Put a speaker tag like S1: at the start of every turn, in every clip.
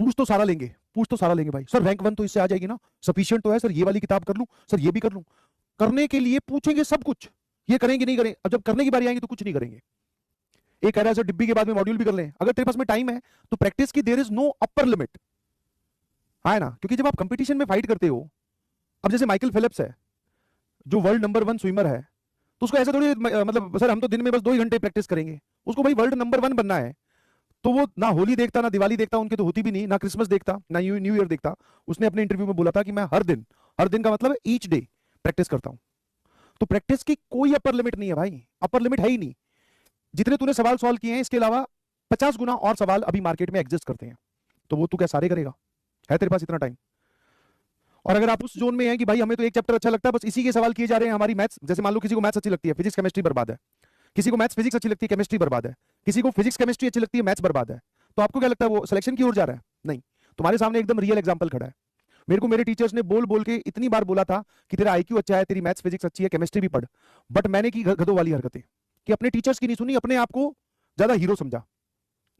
S1: पूछ तो सारा लेंगे, पूछ तो सारा लेंगे भाई। सर रैंक 1 तो इससे आ जाएगी ना, सफिशिएंट तो है सर, ये वाली किताब कर लूं सर, ये भी कर लूं। करने के लिए पूछेंगे सब कुछ, ये करेंगे नहीं करेंगे। अब जब करने की बारी आएगी तो कुछ नहीं करेंगे। एक कह रहा है सर डिब्बी के बाद में मॉड्यूल भी कर लें, अगर तेरे पास में टाइम है तो प्रैक्टिस की there is no upper limit, है ना। क्योंकि जब आप कंपटीशन में फाइट करते हो, अब जैसे माइकल फेलिप्स है जो वर्ल्ड नंबर 1 स्विमर है, तो उसको ऐसा थोड़ी मतलब सर हम तो दिन में बस 2 ही घंटे प्रैक्टिस करेंगे। उसको भाई वर्ल्ड नंबर 1 बनना है, तो वो ना होली देखता, ना दिवाली देखता, उनकी तो होती भी नहीं, ना क्रिसमस देखता, ना न्यू ईयर देखता। उसने अपने इंटरव्यू में बोला था कि मैं हर दिन का मतलब ईच डे प्रैक्टिस करता हूं। तो प्रैक्टिस की कोई अपर लिमिट नहीं है भाई, अपर लिमिट है ही नहीं। जितने तूने सवाल सॉल्व किए हैं इसके अलावा 50 गुना और सवाल अभी मार्केट में एग्जिस्ट करते हैं, तो वो तू क्या सारे करेगा? है तेरे पास इतना टाइम? और अगर आप उस जोन में हैं कि भाई हमें तो एक चैप्टर अच्छा लगता है, बस इसी के सवाल किए जा रहे हैं, हमारी मैथ्स, जैसे मान लो किसी को मैथ्स अच्छी लगती है, फिजिक्स केमिस्ट्री बर्बाद है, किसी को मैथ्स फिजिक्स अच्छी लगती है, केमिस्ट्री बर्बाद है, किसी को फिजिक्स केमिस्ट्री अच्छी लगती है, मैथ्स बर्बाद है, तो आपको क्या लगता है वो सिलेक्शन की ओर जा रहा है? नहीं, तुम्हारे सामने एकदम रियल एग्जांपल खड़ा है। मेरे को मेरे टीचर्स ने बोल बोल के इतनी बार बोला था कि तेरा आईक्यू अच्छा है, तेरी मैथ्स फिजिक्स अच्छी है, केमिस्ट्री भी पढ़, बट मैंने की गधों वाली हरकतें कि अपने टीचर्स की नहीं सुनी, अपने आप को ज्यादा हीरो समझा,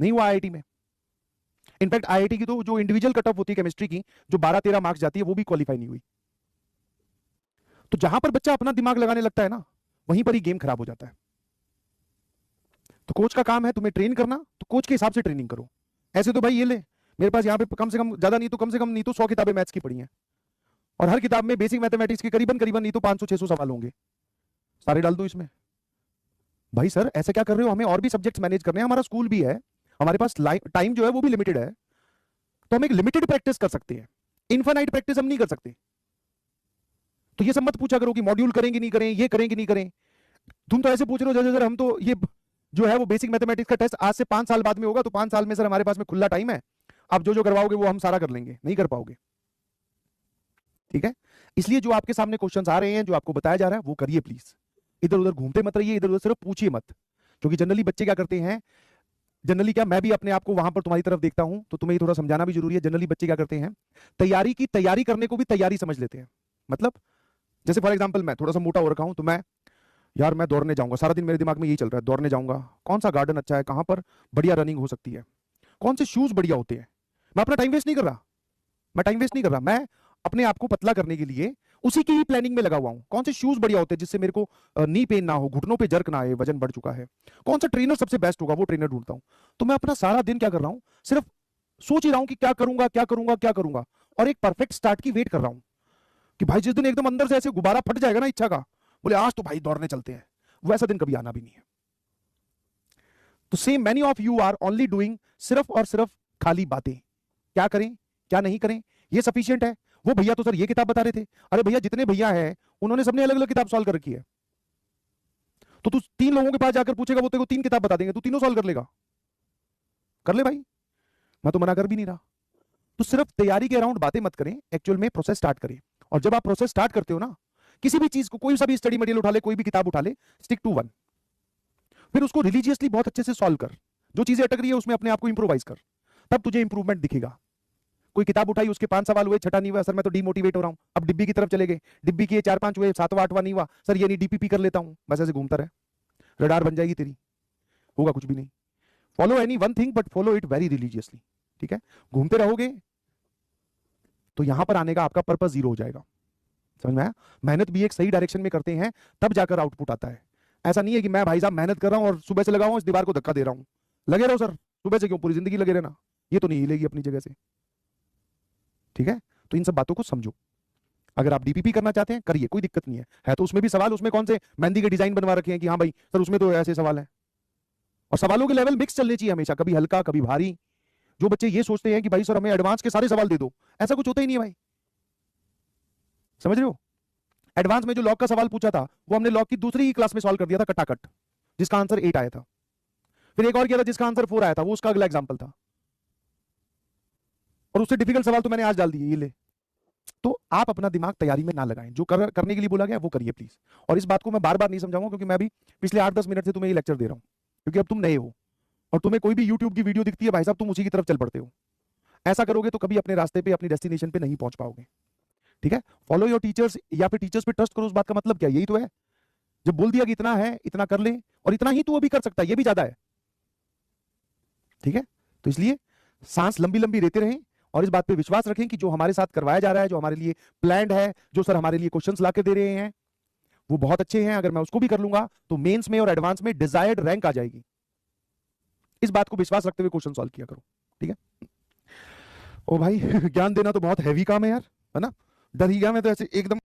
S1: नहीं हुआ आईआईटी में। इनफैक्ट आईआईटी की तो जो इंडिविजुअल कट ऑफ होती है केमिस्ट्री की, जो 12-13 मार्क्स जाती है, वो भी क्वालिफाई नहीं हुई। तो जहां पर बच्चा अपना दिमाग लगाने लगता है ना, वहीं पर ही गेम खराब हो जाता है। तो कोच का काम है तुम्हें ट्रेन करना, तो कोच के हिसाब से ट्रेनिंग करो। ऐसे तो भाई ये ले, मेरे पास यहाँ पे कम से कम, ज्यादा नहीं तो कम से कम नहीं तो 100 किताबें मैथ्स की पढ़ी हैं, और हर किताब में बेसिक मैथमेटिक्स के करीबन करीबन नहीं तो 500-600 सवाल होंगे, सारे डाल दो इसमें। भाई सर ऐसा क्या कर रहे हो, हमें और भी सब्जेक्ट्स मैनेज करने हैं, हमारा स्कूल भी है, हमारे पास टाइम जो है वो भी लिमिटेड है, तो हम एक लिमिटेड प्रैक्टिस कर सकते हैं, इनफाइनाइट प्रैक्टिस हम नहीं कर सकते। तो ये सब मत पूछा करो कि मॉड्यूल करेंगे नहीं करें, ये करेंगे नहीं करें। तुम तो ऐसे पूछ रहे हो जैसे सर हम तो ये जो है वो बेसिक मैथमेटिक्स का टेस्ट आज से 5 साल बाद में होगा, तो 5 साल में सर हमारे पास में खुला टाइम है, आप जो जो करवाओगे वो हम सारा कर लेंगे। नहीं कर पाओगे, ठीक है। इसलिए जो आपके सामने क्वेश्चंस आ रहे हैं, जो आपको बताया जा रहा है, वो करिए प्लीज। इधर उधर घूमते मत रहिए, इधर उधर सिर्फ पूछिए मत। क्योंकि जनरली बच्चे क्या करते हैं, जनरली क्या, मैं भी अपने आप को वहां पर तुम्हारी तरफ देखता हूं, तो तुम्हें ये थोड़ा समझाना भी जरूरी है। जनरली बच्चे क्या करते हैं, तैयारी की तैयारी करने को भी तैयारी समझ लेते हैं। मतलब जैसे फॉर एग्जाम्पल मैं थोड़ा सा मोटा हो रखा हूं, तो मैं यार मैं दौड़ने जाऊंगा, सारा दिन मेरे दिमाग में यही चल रहा है, दौड़ने जाऊंगा, कौन सा गार्डन अच्छा है, कहां पर बढ़िया रनिंग हो सकती है, कौन से शूज बढ़िया होते हैं। मैं अपना टाइम वेस्ट नहीं कर रहा, मैं टाइम वेस्ट नहीं कर रहा, मैं अपने आप को पतला करने के लिए उसी की ही प्लानिंग में लगा हुआ हूं। कौन से शूज बढ़िया होते हैं जिससे मेरे को नी पेन ना हो, घुटनों पे जर्क ना आए, वजन बढ़ चुका है, कौन सा ट्रेनर सबसे बेस्ट होगा, वो ट्रेनर ढूंढता हूं। तो मैं अपना सारा दिन क्या कर रहा हूं, सिर्फ सोच ही रहा हूं कि क्या करूंगा क्या करूंगा क्या करूंगा, और एक परफेक्ट स्टार्ट की वेट कर रहा हूं कि भाई जिस दिन एकदम अंदर से ऐसे गुब्बारा फट जाएगा ना इच्छा का, बोले आज तो भाई दौड़ने चलते हैं, वैसा दिन कभी आना भी नहीं है। तो same many of you are only doing सिर्फ और सिर्फ खाली बातें, क्या करें क्या नहीं करें ये सफिशिएंट है। वो भैया तो सर ये किताब बता रहे थे, अरे भैया जितने भैया हैं उन्होंने सबने अलग अलग किताब सॉल्व कर रखी है, तो तू 3 लोगों के पास जाकर पूछेगा, वो तेरे को 3 किताब बता देंगे, तू तीनों सॉल्व कर लेगा। कर ले भाई, मैं तो मना कर भी नहीं रहा। तो सिर्फ तैयारी के अराउंड बातें मत करें, एक्चुअल में प्रोसेस स्टार्ट करें। और जब आप प्रोसेस स्टार्ट करते हो ना, किसी भी चीज को, कोई सा भी स्टडी मटेरियल उठा ले, कोई भी किताब उठा ले, स्टिक टू वन, फिर उसको रिलीजियसली बहुत अच्छे से सॉल्व कर। जो चीजें अटक रही है उसमें अपने आप को इंप्रोवाइज कर, तब तुझे इंप्रूवमेंट दिखेगा। कोई किताब उठाई, उसके 5 सवाल हुए, छठा नहीं हुआ, सर मैं तो डिमोटिवेट हो रहा हूं, अब डिब्बी की तरफ चले गए, डिब्बी के 4-5 हुए, 7वां 8वां नहीं हुआ, सर ये नहीं डीपीपी कर लेता हूं, बस ऐसे घूमता रहे, रडार बन जाएगी तेरी, होगा कुछ भी नहीं। Follow any one thing but follow it very religiously, ठीक है। घूमते रहोगे तो यहां पर आने का आपका पर्पस जीरो हो जाएगा, समझ में आया। मेहनत भी एक सही डायरेक्शन में करते हैं तब जाकर आउटपुट आता है। ऐसा नहीं है कि मैं भाई साहब मेहनत कर रहा हूं और सुबह से लगा हूं इस दीवार को धक्का दे रहा हूं, लगे रहो सर, सुबह से क्यों, पूरी जिंदगी लगे रहना, ये तो नहीं हिलेगी अपनी जगह से, ठीक है। तो इन सब बातों को समझो। अगर आप डीपीपी करना चाहते हैं करिए, कोई दिक्कत नहीं है तो उसमें भी सवाल, उसमें कौन से मेहंदी के डिजाइन बनवा रखे हैं कि हाँ भाई सर उसमें तो ऐसे सवाल हैं। और सवालों के लेवल मिक्स चलने चाहिए हमेशा, कभी हल्का कभी भारी। जो बच्चे ये सोचते हैं कि भाई सर हमें एडवांस के सारे सवाल दे दो, ऐसा कुछ होता ही नहीं है भाई, समझ रहे हो। एडवांस में जो लॉग का सवाल पूछा था वो हमने लॉग की दूसरी ही क्लास में सॉल्व कर दिया था कटाकट, जिसका आंसर 8 आया था। फिर एक और किया था जिसका आंसर 4 आया था, वो उसका अगला एग्जाम्पल था, और उससे डिफिकल्ट सवाल तो मैंने आज डाल दिए, ये ले। तो आप अपना दिमाग तैयारी में ना लगाएं, जो करने के लिए बोला गया वो करिए प्लीज। और इस बात को मैं बार बार नहीं समझाऊंगा, क्योंकि मैं भी पिछले 8-10 मिनट से तुम्हें ये लेक्चर दे रहा हूं, क्योंकि अब तुम नए हो और तुम्हें कोई भी यूट्यूब की वीडियो दिखती है भाई साहब तुम उसी की तरफ चल पड़ते हो। ऐसा करोगे तो कभी अपने रास्ते पे, अपनी डेस्टिनेशन पे नहीं पहुंच पाओगे, ठीक है। फॉलो योर टीचर्स, या फिर टीचर्स पे ट्रस्ट करो, उस बात का मतलब क्या, यही तो है। जब बोल दिया कि इतना है इतना कर ले, और इतना ही तू अभी कर सकता है, ये भी ज्यादा है, ठीक है। तो इसलिए सांस लंबी लंबी लेते रहें, और इस बात पे विश्वास रखें कि जो हमारे साथ करवाया जा रहा है, जो हमारे लिए प्लान्ड है, जो सर हमारे लिए क्वेश्चंस लाके दे रहे हैं, वो बहुत अच्छे हैं। अगर मैं उसको भी कर लूंगा तो मेंस में और एडवांस में डिजायर्ड रैंक आ जाएगी। इस बात को विश्वास रखते हुए क्वेश्चन सॉल्व किया करो, ठीक है। ओ भाई ज्ञान देना तो बहुत हैवी काम है यार, है ना। डर ही गया मैं तो, ऐसे एकदम